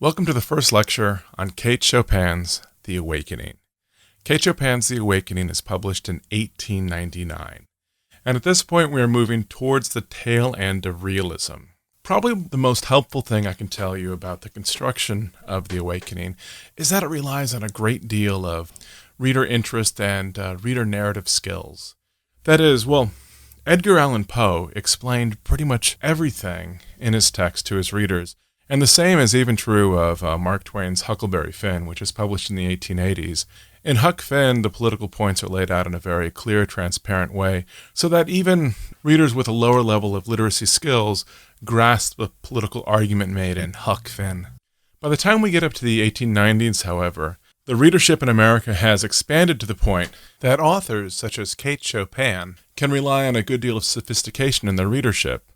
Welcome to the first lecture on Kate Chopin's The Awakening. Kate Chopin's The Awakening is published in 1899. And at this point, we are moving towards the tail end of realism. Probably the most helpful thing I can tell you about the construction of The Awakening is that it relies on a great deal of reader interest and reader narrative skills. That is, Edgar Allan Poe explained pretty much everything in his text to his readers. And the same is even true of Mark Twain's Huckleberry Finn, which is published in the 1880s. In Huck Finn, the political points are laid out in a very clear, transparent way, so that even readers with a lower level of literacy skills grasp the political argument made in Huck Finn. By the time we get up to the 1890s, however, the readership in America has expanded to the point that authors such as Kate Chopin can rely on a good deal of sophistication in their readership.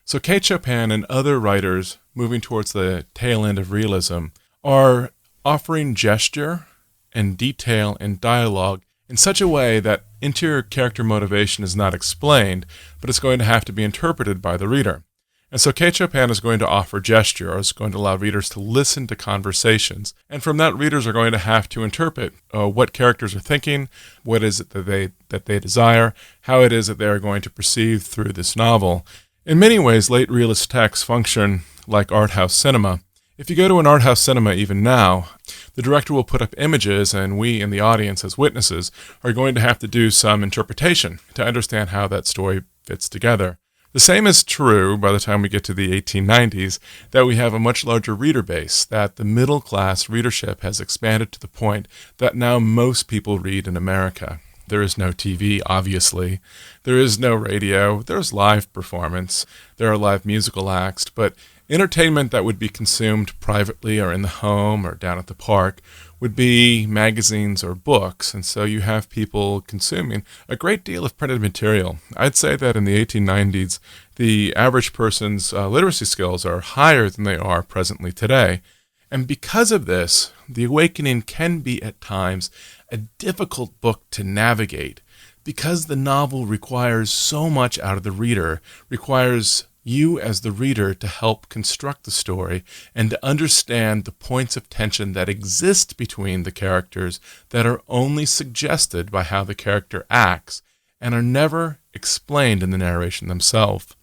So Kate Chopin and other writers moving towards the tail end of realism are offering gesture and detail and dialogue in such a way that interior character motivation is not explained, but it's going to have to be interpreted by the reader. And so Kate Chopin is going to offer gesture, or is going to allow readers to listen to conversations. And from that, readers are going to have to interpret what characters are thinking, what is it that they desire, how it is that they are going to perceive through this novel. In many ways, late realist texts function like art house cinema. If you go to an art house cinema even now, the director will put up images, and we in the audience as witnesses are going to have to do some interpretation to understand how that story fits together. The same is true by the time we get to the 1890s, that we have a much larger reader base, that the middle class readership has expanded to the point that now most people read in America. There is no TV, obviously. There is no radio. There's live performance. There are live musical acts. But entertainment that would be consumed privately or in the home or down at the park would be magazines or books. And so you have people consuming a great deal of printed material. I'd say that in the 1890s, the average person's literacy skills are higher than they are presently today. And because of this, The Awakening can be at times a difficult book to navigate because the novel requires so much out of the reader, requires you as the reader to help construct the story and to understand the points of tension that exist between the characters that are only suggested by how the character acts and are never explained in the narration themselves.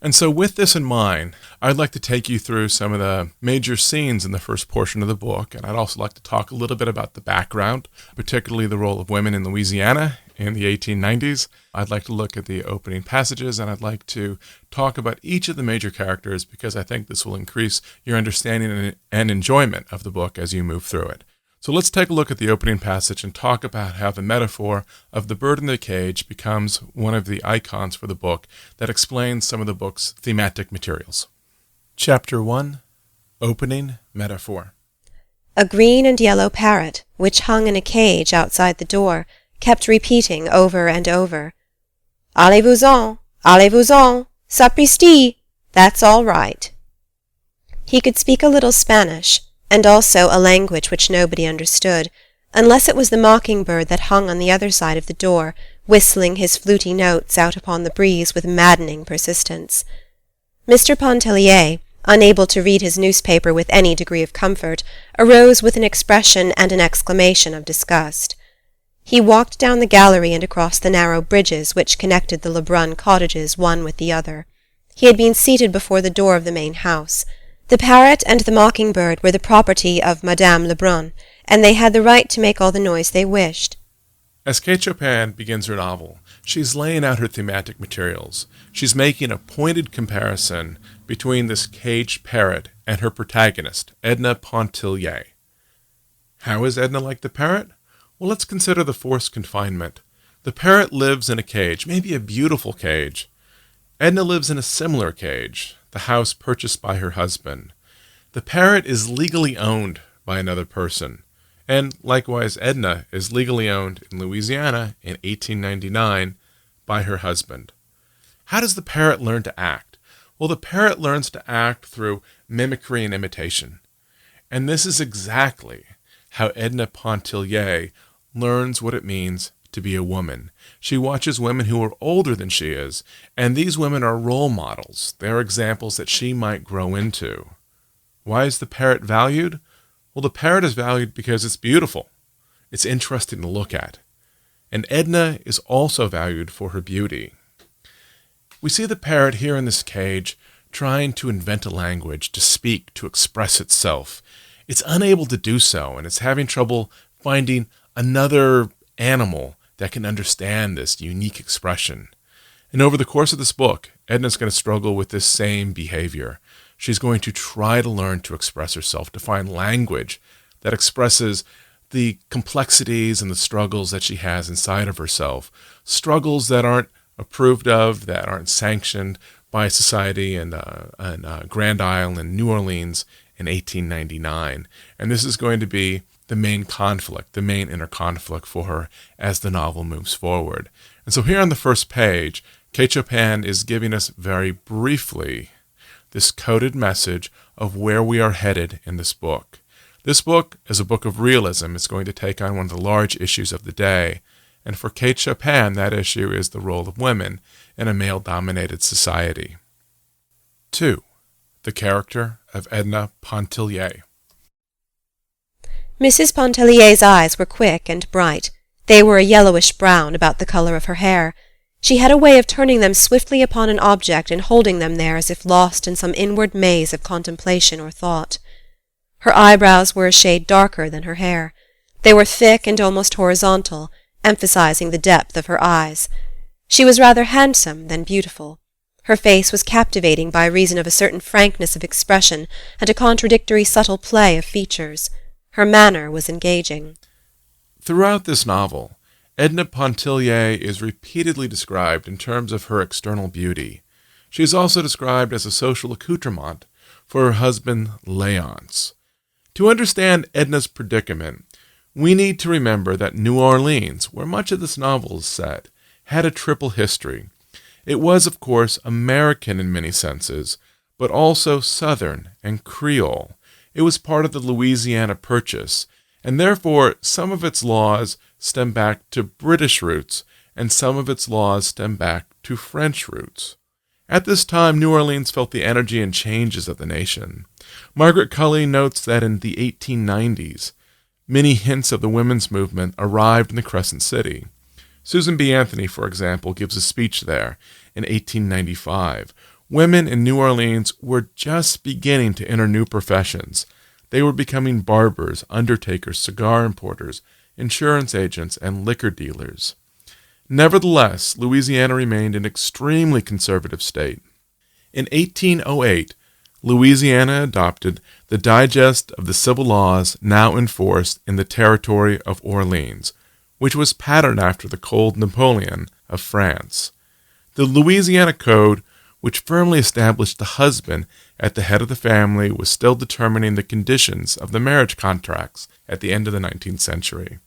And so with this in mind, I'd like to take you through some of the major scenes in the first portion of the book, and I'd also like to talk a little bit about the background, particularly the role of women in Louisiana in the 1890s. I'd like to look at the opening passages, and I'd like to talk about each of the major characters because I think this will increase your understanding and enjoyment of the book as you move through it. So let's take a look at the opening passage and talk about how the metaphor of the bird in the cage becomes one of the icons for the book that explains some of the book's thematic materials. Chapter 1, Opening Metaphor. A green and yellow parrot, which hung in a cage outside the door, kept repeating over and over, "Allez-vous-en, allez-vous-en, sapristi, that's all right." He could speak a little Spanish, and also a language which nobody understood, unless it was the mockingbird that hung on the other side of the door, whistling his fluty notes out upon the breeze with maddening persistence. Mr. Pontellier, unable to read his newspaper with any degree of comfort, arose with an expression and an exclamation of disgust. He walked down the gallery and across the narrow bridges which connected the Lebrun cottages one with the other. He had been seated before the door of the main house. The parrot and the mockingbird were the property of Madame Lebrun, and they had the right to make all the noise they wished. As Kate Chopin begins her novel, she's laying out her thematic materials. She's making a pointed comparison between this caged parrot and her protagonist, Edna Pontellier. How is Edna like the parrot? Well, let's consider the forced confinement. The parrot lives in a cage, maybe a beautiful cage. Edna lives in a similar cage, the house purchased by her husband. The parrot is legally owned by another person, and likewise Edna is legally owned in Louisiana in 1899 by her husband. How does the parrot learn to act? Well, the parrot learns to act through mimicry and imitation. And this is exactly how Edna Pontellier learns what it means to be a woman. She watches women who are older than she is, and these women are role models. They're examples that she might grow into. Why is the parrot valued? Well, the parrot is valued because it's beautiful. It's interesting to look at. And Edna is also valued for her beauty. We see the parrot here in this cage trying to invent a language, to speak, to express itself. It's unable to do so, and it's having trouble finding another animal that can understand this unique expression. And over the course of this book, Edna's going to struggle with this same behavior. She's going to try to learn to express herself, to find language that expresses the complexities and the struggles that she has inside of herself. Struggles that aren't approved of, that aren't sanctioned by society in Grand Isle and New Orleans in 1899. And this is going to be the main conflict, the main inner conflict for her as the novel moves forward. And so here on the first page, Kate Chopin is giving us very briefly this coded message of where we are headed in this book. This book is a book of realism. It's going to take on one of the large issues of the day. And for Kate Chopin, that issue is the role of women in a male-dominated society. 2. The character of Edna Pontellier. Mrs. Pontellier's eyes were quick and bright. They were a yellowish-brown, about the color of her hair. She had a way of turning them swiftly upon an object and holding them there as if lost in some inward maze of contemplation or thought. Her eyebrows were a shade darker than her hair. They were thick and almost horizontal, emphasizing the depth of her eyes. She was rather handsome than beautiful. Her face was captivating by reason of a certain frankness of expression and a contradictory subtle play of features. Her manner was engaging. Throughout this novel, Edna Pontellier is repeatedly described in terms of her external beauty. She is also described as a social accoutrement for her husband, Léonce. To understand Edna's predicament, we need to remember that New Orleans, where much of this novel is set, had a triple history. It was, of course, American in many senses, but also Southern and Creole. It was part of the Louisiana Purchase, and therefore some of its laws stem back to British roots, and some of its laws stem back to French roots. At this time, New Orleans felt the energy and changes of the nation. Margaret Cully notes that in the 1890s, many hints of the women's movement arrived in the Crescent City. Susan B. Anthony, for example, gives a speech there in 1895. Women in New Orleans were just beginning to enter new professions. They were becoming barbers, undertakers, cigar importers, insurance agents, and liquor dealers. Nevertheless, Louisiana remained an extremely conservative state. In 1808, Louisiana adopted the Digest of the Civil Laws now enforced in the territory of Orleans, which was patterned after the Code Napoleon of France. The Louisiana Code, which firmly established the husband at the head of the family, was still determining the conditions of the marriage contracts at the end of the 19th century.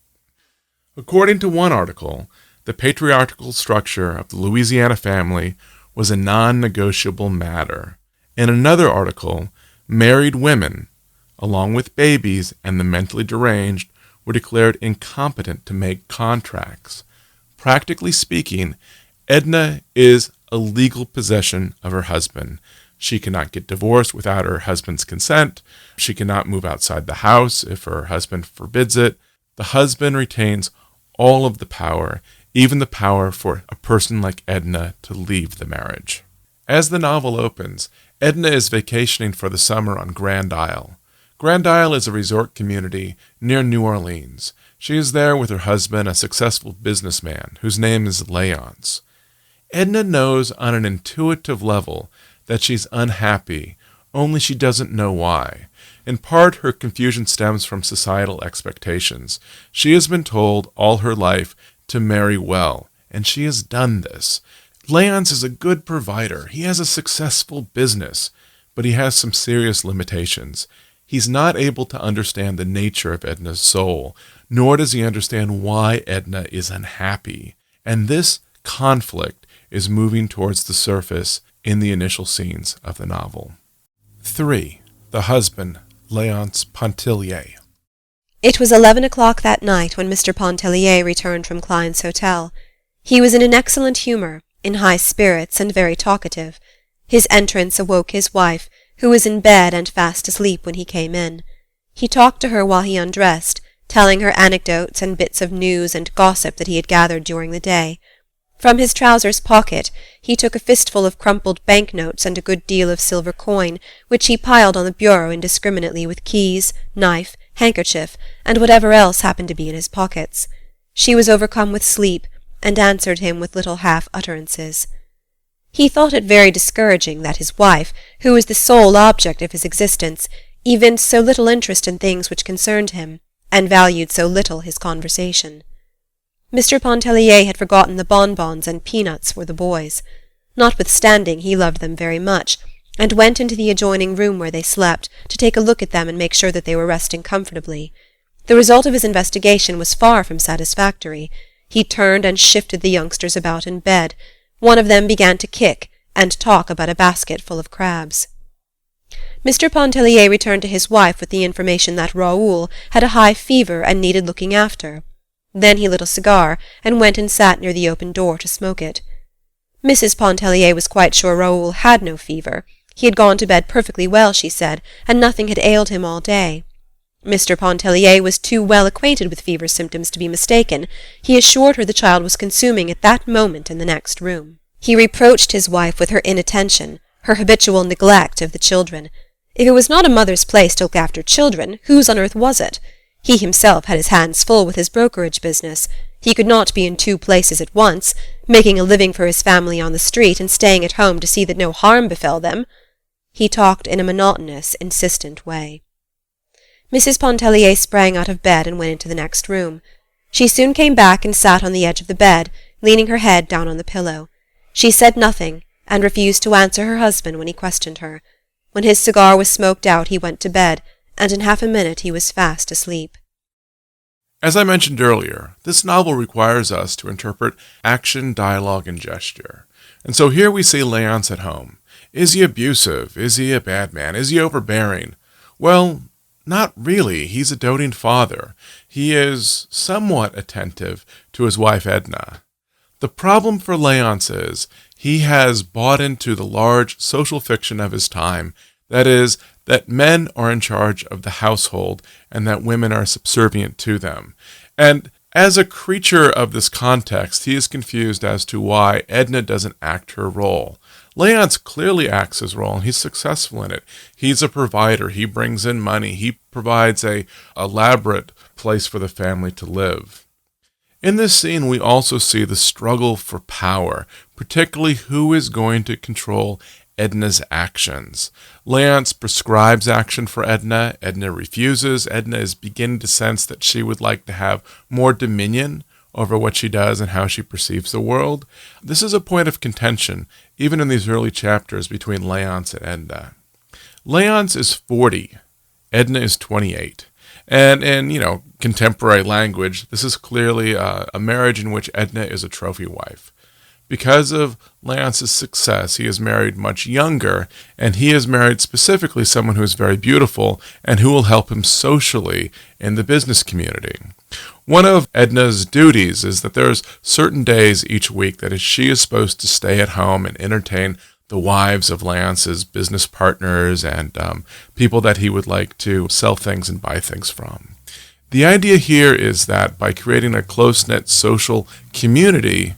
According to one article, the patriarchal structure of the Louisiana family was a non-negotiable matter. In another article, married women, along with babies and the mentally deranged, were declared incompetent to make contracts. Practically speaking, Edna is a legal possession of her husband. She cannot get divorced without her husband's consent. She cannot move outside the house if her husband forbids it. The husband retains all of the power, even the power for a person like Edna to leave the marriage. As the novel opens, Edna is vacationing for the summer on Grand Isle. Grand Isle is a resort community near New Orleans. She is there with her husband, a successful businessman whose name is Léonce. Edna knows on an intuitive level that she's unhappy, only she doesn't know why. In part, her confusion stems from societal expectations. She has been told all her life to marry well, and she has done this. Léonce is a good provider. He has a successful business, but he has some serious limitations. He's not able to understand the nature of Edna's soul, nor does he understand why Edna is unhappy. And this conflict is moving towards the surface in the initial scenes of the novel. 3. The husband, Léonce Pontellier. It was 11 o'clock that night when Mr. Pontellier returned from Klein's hotel. He was in an excellent humour, in high spirits, and very talkative. His entrance awoke his wife, who was in bed and fast asleep when he came in. He talked to her while he undressed, telling her anecdotes and bits of news and gossip that he had gathered during the day. From his trousers pocket he took a fistful of crumpled bank-notes and a good deal of silver coin, which he piled on the bureau indiscriminately with keys, knife, handkerchief, and whatever else happened to be in his pockets. She was overcome with sleep, and answered him with little half-utterances. He thought it very discouraging that his wife, who was the sole object of his existence, evinced so little interest in things which concerned him, and valued so little his conversation. Mr. Pontellier had forgotten the bonbons and peanuts for the boys. Notwithstanding, he loved them very much, and went into the adjoining room where they slept, to take a look at them and make sure that they were resting comfortably. The result of his investigation was far from satisfactory. He turned and shifted the youngsters about in bed. One of them began to kick, and talk about a basket full of crabs. Mr. Pontellier returned to his wife with the information that Raoul had a high fever and needed looking after. Then he lit a cigar, and went and sat near the open door to smoke it. Mrs. Pontellier was quite sure Raoul had no fever. He had gone to bed perfectly well, she said, and nothing had ailed him all day. Mr. Pontellier was too well acquainted with fever symptoms to be mistaken. He assured her the child was consuming at that moment in the next room. He reproached his wife with her inattention, her habitual neglect of the children. If it was not a mother's place to look after children, whose on earth was it? He himself had his hands full with his brokerage business. He could not be in two places at once, making a living for his family on the street and staying at home to see that no harm befell them. He talked in a monotonous, insistent way. Mrs. Pontellier sprang out of bed and went into the next room. She soon came back and sat on the edge of the bed, leaning her head down on the pillow. She said nothing, and refused to answer her husband when he questioned her. When his cigar was smoked out he went to bed, and in half a minute he was fast asleep. As I mentioned earlier, this novel requires us to interpret action, dialogue, and gesture. And so here we see Léonce at home. Is he abusive? Is he a bad man? Is he overbearing? Well, not really. He's a doting father. He is somewhat attentive to his wife Edna. The problem for Léonce is he has bought into the large social fiction of his time, that is, that men are in charge of the household and that women are subservient to them. And as a creature of this context, he is confused as to why Edna doesn't act her role. Léonce clearly acts his role, and he's successful in it. He's a provider. He brings in money. He provides a elaborate place for the family to live. In this scene, we also see the struggle for power, particularly who is going to control Edna's actions. Léonce prescribes action for Edna. Edna refuses. Edna is beginning to sense that she would like to have more dominion over what she does and how she perceives the world. This is a point of contention, even in these early chapters, between Léonce and Edna. Léonce is 40. Edna is 28. And in, contemporary language, this is clearly a marriage in which Edna is a trophy wife. Because of Léonce's success, he is married much younger, and he has married specifically someone who is very beautiful and who will help him socially in the business community. One of Edna's duties is that there's certain days each week that she is supposed to stay at home and entertain the wives of Léonce's business partners and people that he would like to sell things and buy things from. The idea here is that by creating a close-knit social community,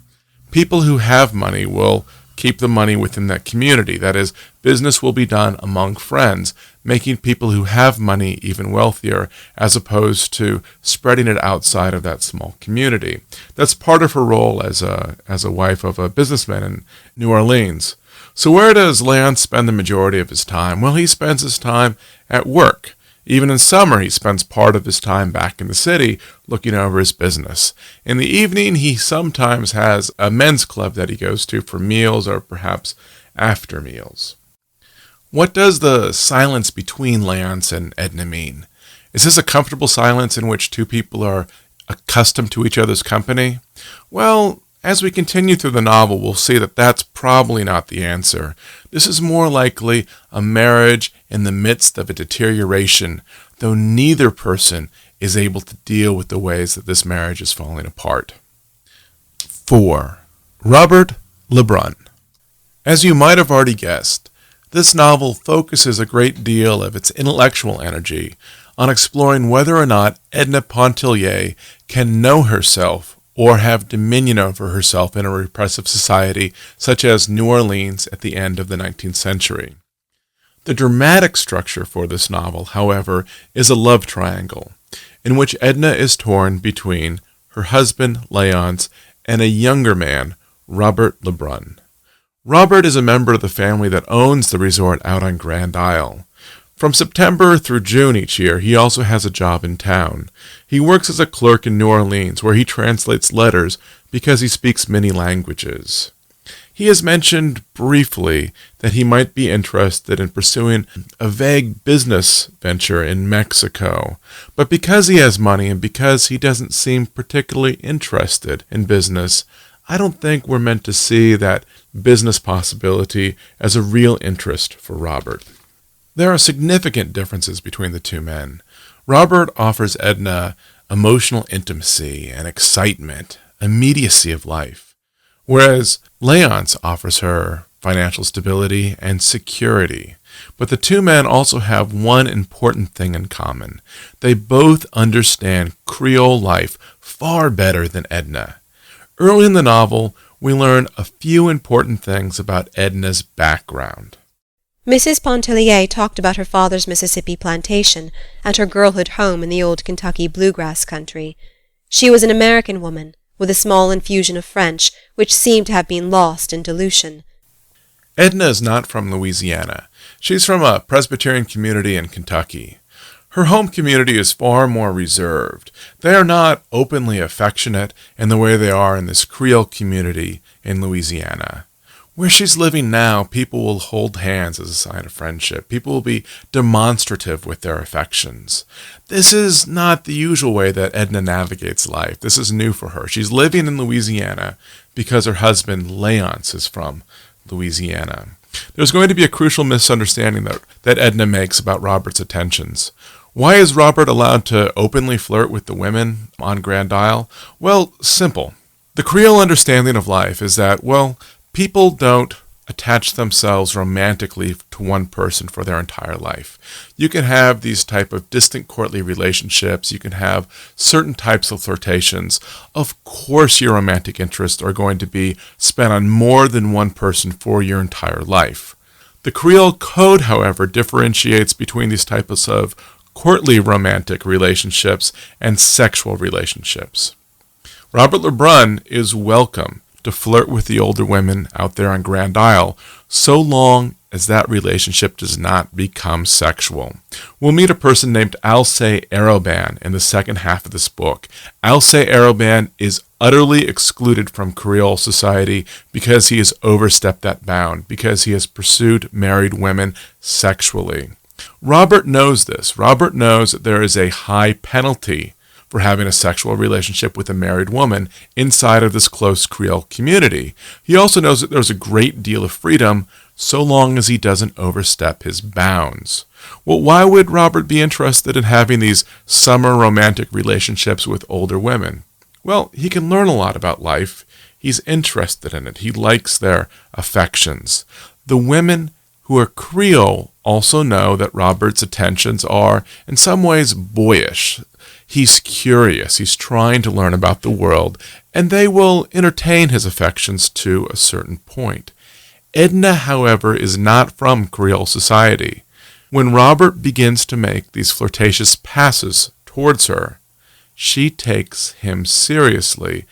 people who have money will keep the money within that community. That is, business will be done among friends, making people who have money even wealthier, as opposed to spreading it outside of that small community. That's part of her role as a wife of a businessman in New Orleans. So where does Léonce spend the majority of his time? Well, he spends his time at work. Even in summer, he spends part of his time back in the city looking over his business. In the evening, he sometimes has a men's club that he goes to for meals or perhaps after meals. What does the silence between Léonce and Edna mean? Is this a comfortable silence in which two people are accustomed to each other's company? Well, as we continue through the novel, we'll see that that's probably not the answer. This is more likely a marriage in the midst of a deterioration, though neither person is able to deal with the ways that this marriage is falling apart. 4. Robert Lebrun. As you might have already guessed, This novel focuses a great deal of its intellectual energy on exploring whether or not Edna Pontellier can know herself or have dominion over herself in a repressive society such as New Orleans at the end of the 19th century. The dramatic structure for this novel, however, is a love triangle, in which Edna is torn between her husband, Léonce, and a younger man, Robert Lebrun. Robert is a member of the family that owns the resort out on Grand Isle. From September through June each year, he also has a job in town. He works as a clerk in New Orleans, where he translates letters because he speaks many languages. He has mentioned briefly that he might be interested in pursuing a vague business venture in Mexico, but because he has money and because he doesn't seem particularly interested in business, I don't think we're meant to see that business possibility as a real interest for Robert. There are significant differences between the two men. Robert offers Edna emotional intimacy and excitement, immediacy of life, whereas Léonce offers her financial stability and security. But the two men also have one important thing in common. They both understand Creole life far better than Edna. Early in the novel, we learn a few important things about Edna's background. Mrs. Pontellier talked about her father's Mississippi plantation and her girlhood home in the old Kentucky bluegrass country. She was an American woman, with a small infusion of French, which seemed to have been lost in dilution. Edna is not from Louisiana. She's from a Presbyterian community in Kentucky. Her home community is far more reserved. They are not openly affectionate in the way they are in this Creole community in Louisiana. Where she's living now, people will hold hands as a sign of friendship. People will be demonstrative with their affections. This is not the usual way that Edna navigates life. This is new for her. She's living in Louisiana because her husband, Léonce, is from Louisiana. There's going to be a crucial misunderstanding that Edna makes about Robert's attentions. Why is Robert allowed to openly flirt with the women on Grand Isle? Well, simple. The Creole understanding of life is that, people don't attach themselves romantically to one person for their entire life. You can have these type of distant courtly relationships. You can have certain types of flirtations. Of course, your romantic interests are going to be spent on more than one person for your entire life. The Creole Code, however, differentiates between these types of courtly romantic relationships and sexual relationships. Robert Lebrun is welcome to flirt with the older women out there on Grand Isle, so long as that relationship does not become sexual. We'll meet a person named Alcée Arobin in the second half of this book. Alcée Arobin is utterly excluded from Creole society because he has overstepped that bound, because he has pursued married women sexually. Robert knows this. Robert knows that there is a high penalty for having a sexual relationship with a married woman inside of this close Creole community. He also knows that there's a great deal of freedom so long as he doesn't overstep his bounds. Well, why would Robert be interested in having these summer romantic relationships with older women? Well, he can learn a lot about life. He's interested in it. He likes their affections. The women who are Creole also know that Robert's attentions are, in some ways, boyish. He's curious. He's trying to learn about the world, and they will entertain his affections to a certain point. Edna, however, is not from Creole society. When Robert begins to make these flirtatious passes towards her, she takes him seriously,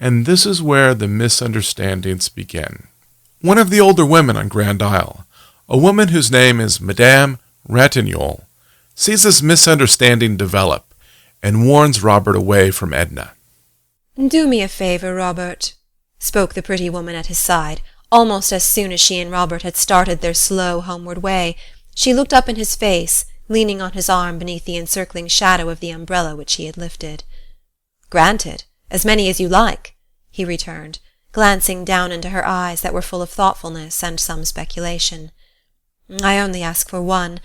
and this is where the misunderstandings begin. One of the older women on Grand Isle, a woman whose name is Madame Ratignolle, sees this misunderstanding develop and warns Robert away from Edna. "Do me a favor, Robert," spoke the pretty woman at his side, almost as soon as she and Robert had started their slow homeward way. She looked up in his face, leaning on his arm beneath the encircling shadow of the umbrella which he had lifted. "Granted, as many as you like," he returned, glancing down into her eyes that were full of thoughtfulness and some speculation. "I only ask for one.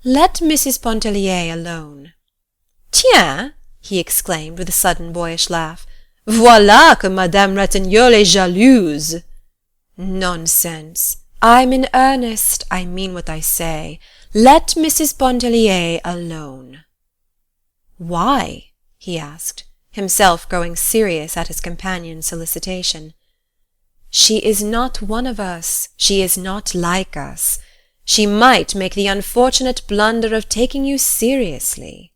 Let Mrs. Pontellier alone." "Tiens!" he exclaimed with a sudden boyish laugh. "Voilà que Madame Ratignolle est jalouse!" "Nonsense!" I'm in earnest. I mean what I say. Let Mrs. Pontellier alone." "Why?" he asked, himself growing serious at his companion's solicitation. "She is not one of us. She is not like us. She might make the unfortunate blunder of taking you seriously."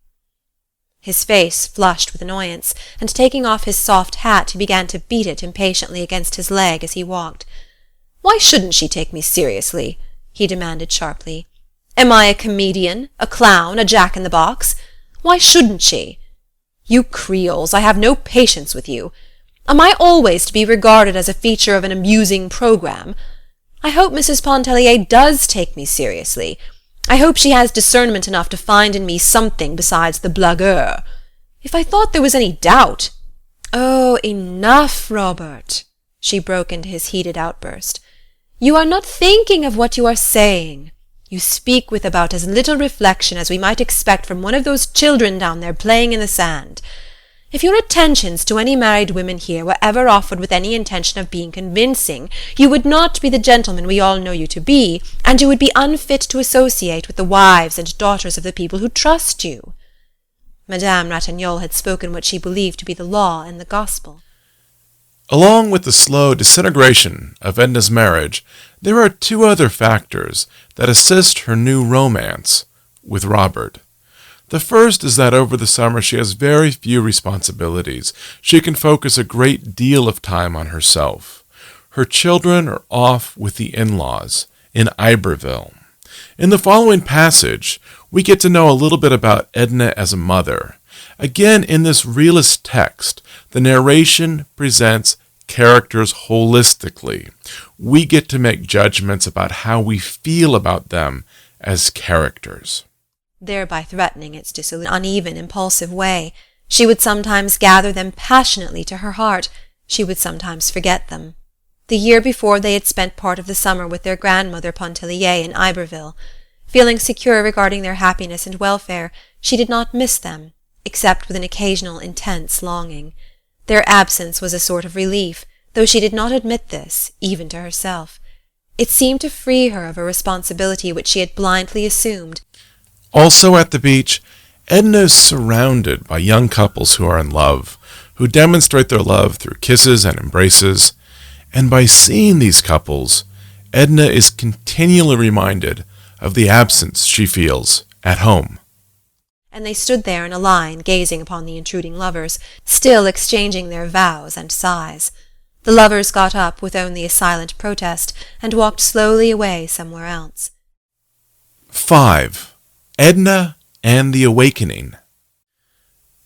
His face flushed with annoyance, and taking off his soft hat he began to beat it impatiently against his leg as he walked. "Why shouldn't she take me seriously?" he demanded sharply. "Am I a comedian, a clown, a jack-in-the-box? Why shouldn't she? You Creoles, I have no patience with you. Am I always to be regarded as a feature of an amusing programme? I hope Mrs. Pontellier does take me seriously. I hope she has discernment enough to find in me something besides the blagueur. If I thought there was any doubt—" "Oh, enough, Robert!" she broke into his heated outburst. "You are not thinking of what you are saying. You speak with about as little reflection as we might expect from one of those children down there playing in the sand. If your attentions to any married women here were ever offered with any intention of being convincing, you would not be the gentleman we all know you to be, and you would be unfit to associate with the wives and daughters of the people who trust you." Madame Ratignolle had spoken what she believed to be the law and the gospel. Along with the slow disintegration of Edna's marriage, there are two other factors that assist her new romance with Robert. The first is that over the summer she has very few responsibilities. She can focus a great deal of time on herself. Her children are off with the in-laws in Iberville. In the following passage, we get to know a little bit about Edna as a mother. Again, in this realist text, the narration presents characters holistically. We get to make judgments about how we feel about them as characters, thereby threatening its dissolute, uneven, impulsive way. She would sometimes gather them passionately to her heart. She would sometimes forget them. The year before they had spent part of the summer with their grandmother Pontellier in Iberville. Feeling secure regarding their happiness and welfare, she did not miss them, except with an occasional intense longing. Their absence was a sort of relief, though she did not admit this, even to herself. It seemed to free her of a responsibility which she had blindly assumed. Also at the beach, Edna is surrounded by young couples who are in love, who demonstrate their love through kisses and embraces, and by seeing these couples, Edna is continually reminded of the absence she feels at home. And they stood there in a line, gazing upon the intruding lovers, still exchanging their vows and sighs. The lovers got up with only a silent protest, and walked slowly away somewhere else. 5. Edna and the Awakening.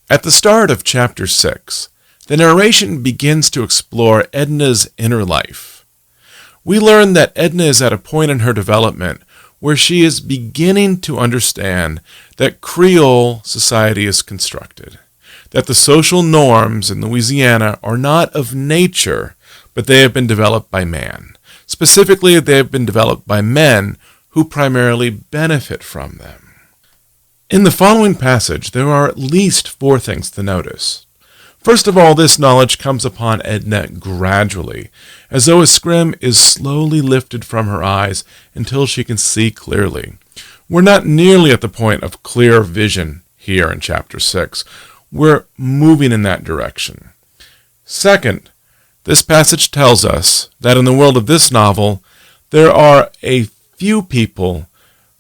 At the start of Chapter 6, the narration begins to explore Edna's inner life. We learn that Edna is at a point in her development where she is beginning to understand that Creole society is constructed, that the social norms in Louisiana are not of nature, but they have been developed by man. Specifically, they have been developed by men who primarily benefit from them. In the following passage, there are at least 4 things to notice. First of all, this knowledge comes upon Edna gradually, as though a scrim is slowly lifted from her eyes until she can see clearly. We're not nearly at the point of clear vision here in Chapter 6. We're moving in that direction. Second, this passage tells us that in the world of this novel, there are a few people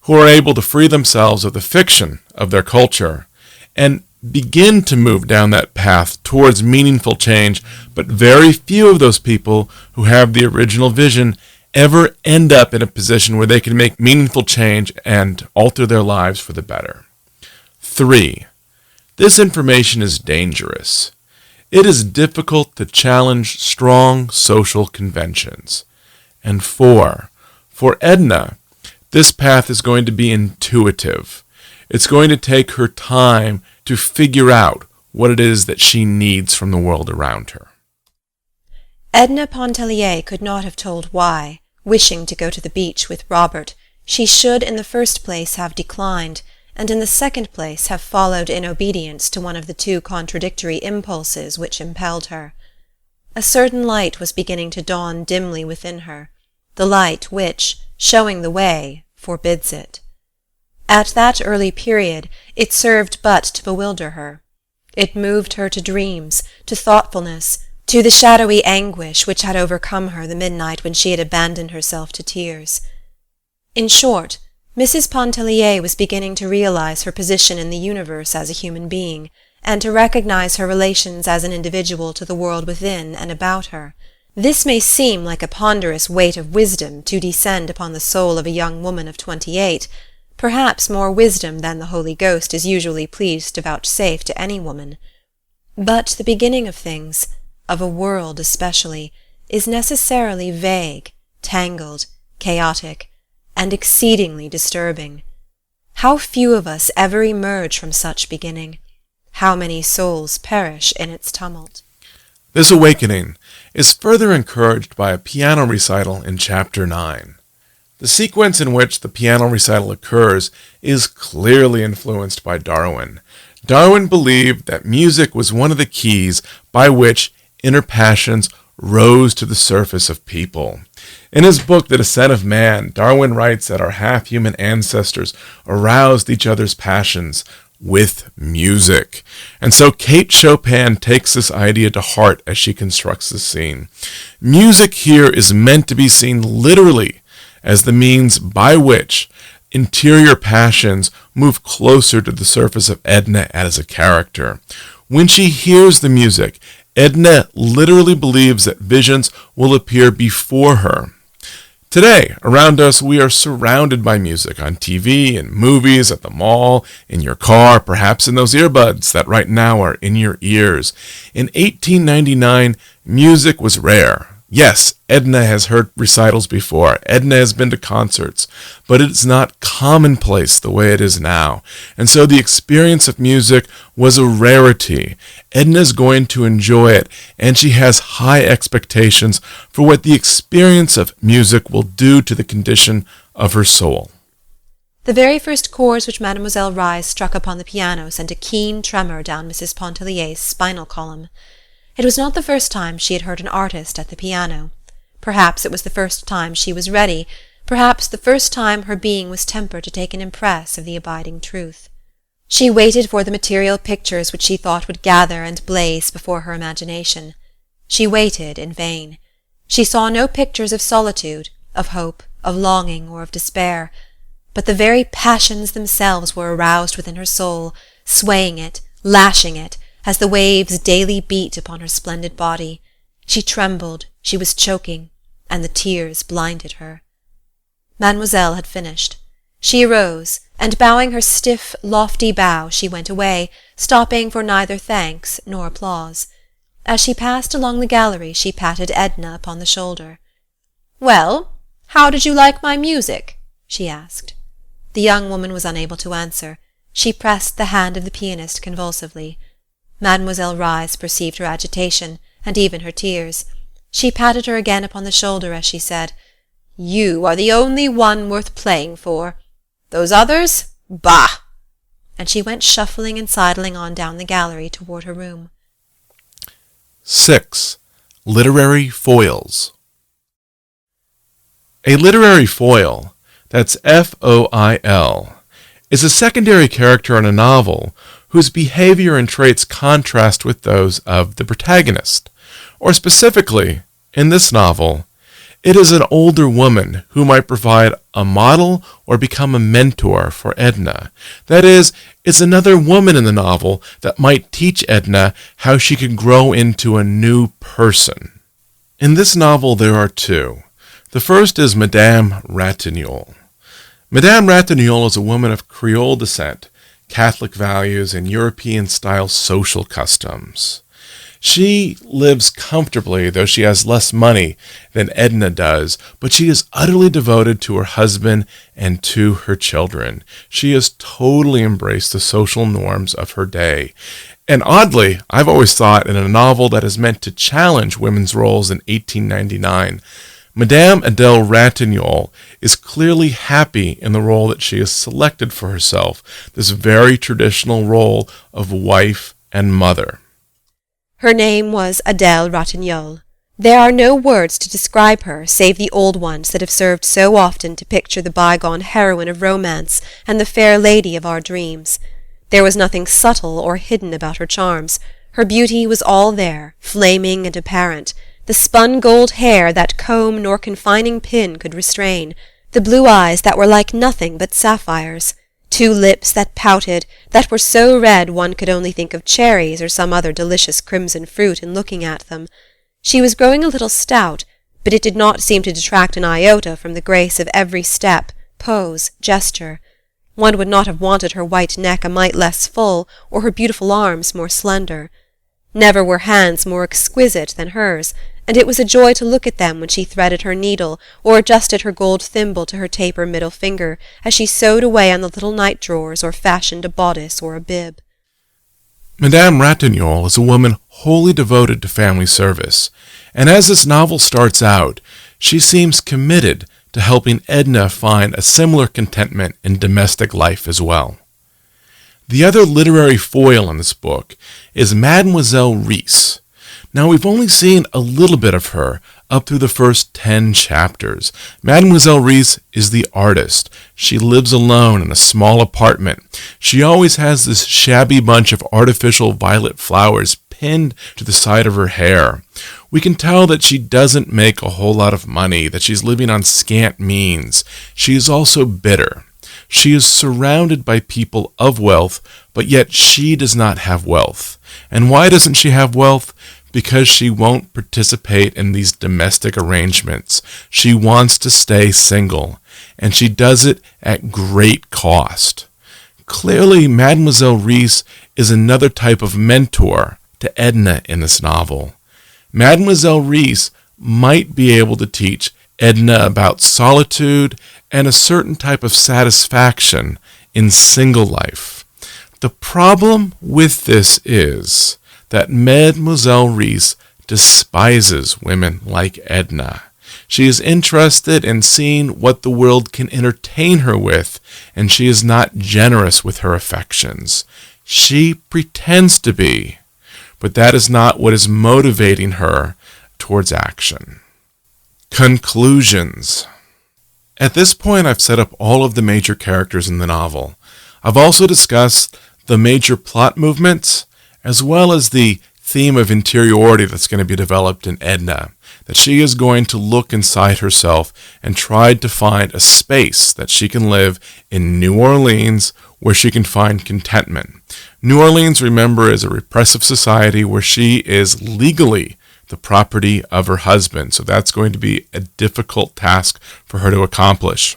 who are able to free themselves of the fiction of their culture and begin to move down that path towards meaningful change, but very few of those people who have the original vision ever end up in a position where they can make meaningful change and alter their lives for the better. 3. This information is dangerous. It is difficult to challenge strong social conventions. And 4. For Edna, this path is going to be intuitive. It's going to take her time to figure out what it is that she needs from the world around her. Edna Pontellier could not have told why, wishing to go to the beach with Robert, she should in the first place have declined, and in the second place have followed in obedience to one of the 2 contradictory impulses which impelled her. A certain light was beginning to dawn dimly within her. the light which, showing the way, forbids it. At that early period it served but to bewilder her. It moved her to dreams, to thoughtfulness, to the shadowy anguish which had overcome her the midnight when she had abandoned herself to tears. In short, Mrs. Pontellier was beginning to realize her position in the universe as a human being, and to recognize her relations as an individual to the world within and about her. This may seem like a ponderous weight of wisdom to descend upon the soul of a young woman of 28, perhaps more wisdom than the Holy Ghost is usually pleased to vouchsafe to any woman. But the beginning of things, of a world especially, is necessarily vague, tangled, chaotic, and exceedingly disturbing. How few of us ever emerge from such beginning! How many souls perish in its tumult! This awakening is further encouraged by a piano recital in Chapter 9. The sequence in which the piano recital occurs is clearly influenced by Darwin. Darwin believed that music was one of the keys by which inner passions rose to the surface of people. In his book, The Descent of Man, Darwin writes that our half-human ancestors aroused each other's passions with music. And so Kate Chopin takes this idea to heart as she constructs the scene. Music here is meant to be seen literally as the means by which interior passions move closer to the surface of Edna as a character. When she hears the music, Edna literally believes that visions will appear before her. Today, around us, we are surrounded by music on TV, in movies, at the mall, in your car, perhaps in those earbuds that right now are in your ears. In 1899, music was rare. Yes, Edna has heard recitals before. Edna has been to concerts, but it's not commonplace the way it is now. And so the experience of music was a rarity. Edna's going to enjoy it, and she has high expectations for what the experience of music will do to the condition of her soul. The very first chords which Mademoiselle Reisz struck upon the piano sent a keen tremor down Mrs. Pontellier's spinal column. It was not the first time she had heard an artist at the piano. Perhaps it was the first time she was ready, perhaps the first time her being was tempered to take an impress of the abiding truth. She waited for the material pictures which she thought would gather and blaze before her imagination. She waited in vain. She saw no pictures of solitude, of hope, of longing, or of despair. But the very passions themselves were aroused within her soul, swaying it, lashing it, as the waves daily beat upon her splendid body. She trembled, she was choking, and the tears blinded her. Mademoiselle had finished. She arose, and bowing her stiff, lofty bow, she went away, stopping for neither thanks nor applause. As she passed along the gallery, she patted Edna upon the shoulder. "Well, how did you like my music?" she asked. The young woman was unable to answer. She pressed the hand of the pianist convulsively. Mademoiselle Reisz perceived her agitation, and even her tears. She patted her again upon the shoulder as she said, "You are the only one worth playing for. Those others? Bah!" And she went shuffling and sidling on down the gallery toward her room. 6. Literary foils. A literary foil, that's F-O-I-L, is a secondary character in a novel whose behavior and traits contrast with those of the protagonist. Or specifically, in this novel, it is an older woman who might provide a model or become a mentor for Edna. That is, it's another woman in the novel that might teach Edna how she can grow into a new person. In this novel there are two. The first is Madame Ratignolle. Madame Ratignolle is a woman of Creole descent, Catholic values, and European-style social customs. She lives comfortably, though she has less money than Edna does, but she is utterly devoted to her husband and to her children. She has totally embraced the social norms of her day. And oddly, I've always thought in a novel that is meant to challenge women's roles in 1899, Madame Adèle Ratignolle is clearly happy in the role that she has selected for herself, this very traditional role of wife and mother. Her name was Adèle Ratignolle. There are no words to describe her save the old ones that have served so often to picture the bygone heroine of romance and the fair lady of our dreams. There was nothing subtle or hidden about her charms. Her beauty was all there, flaming and apparent, the spun gold hair that comb nor confining pin could restrain, the blue eyes that were like nothing but sapphires, 2 lips that pouted, that were so red one could only think of cherries or some other delicious crimson fruit in looking at them. She was growing a little stout, but it did not seem to detract an iota from the grace of every step, pose, gesture. One would not have wanted her white neck a mite less full, or her beautiful arms more slender. Never were hands more exquisite than hers, and it was a joy to look at them when she threaded her needle, or adjusted her gold thimble to her taper middle finger, as she sewed away on the little night drawers, or fashioned a bodice or a bib. Madame Ratignolle is a woman wholly devoted to family service, and as this novel starts out, she seems committed to helping Edna find a similar contentment in domestic life as well. The other literary foil in this book is Mademoiselle Reisz. Now, we've only seen a little bit of her up through the first 10 chapters. Mademoiselle Reisz is the artist. She lives alone in a small apartment. She always has this shabby bunch of artificial violet flowers pinned to the side of her hair. We can tell that she doesn't make a whole lot of money, that she's living on scant means. She is also bitter. She is surrounded by people of wealth, but yet she does not have wealth. And why doesn't she have wealth? Because she won't participate in these domestic arrangements. She wants to stay single, and she does it at great cost. Clearly, Mademoiselle Reisz is another type of mentor to Edna in this novel. Mademoiselle Reisz might be able to teach Edna about solitude and a certain type of satisfaction in single life. The problem with this is that Mademoiselle Reisz despises women like Edna. She is interested in seeing what the world can entertain her with, and she is not generous with her affections. She pretends to be, but that is not what is motivating her towards action. Conclusions. At this point, I've set up all of the major characters in the novel. I've also discussed the major plot movements, as well as the theme of interiority that's going to be developed in Edna, that she is going to look inside herself and try to find a space that she can live in New Orleans where she can find contentment. New Orleans, remember, is a repressive society where she is legally the property of her husband, so that's going to be a difficult task for her to accomplish.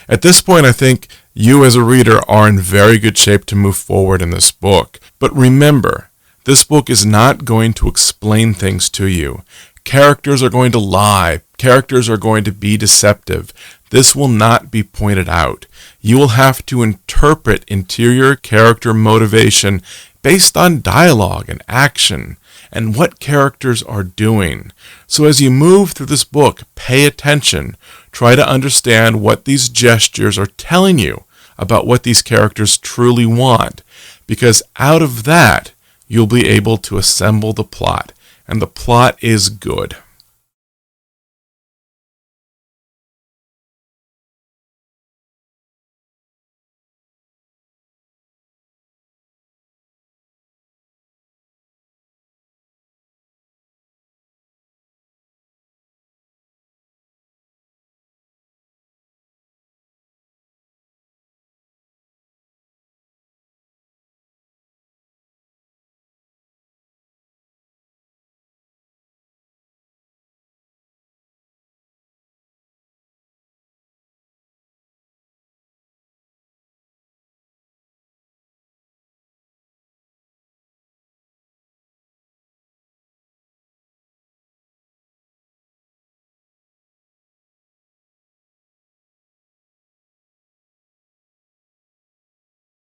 At this point, I think you as a reader are in very good shape to move forward in this book. But remember, this book is not going to explain things to you. Characters are going to lie. Characters are going to be deceptive. This will not be pointed out. You will have to interpret interior character motivation based on dialogue and action and what characters are doing. So as you move through this book, pay attention. Try to understand what these gestures are telling you about what these characters truly want, because out of that, you'll be able to assemble the plot, and the plot is good.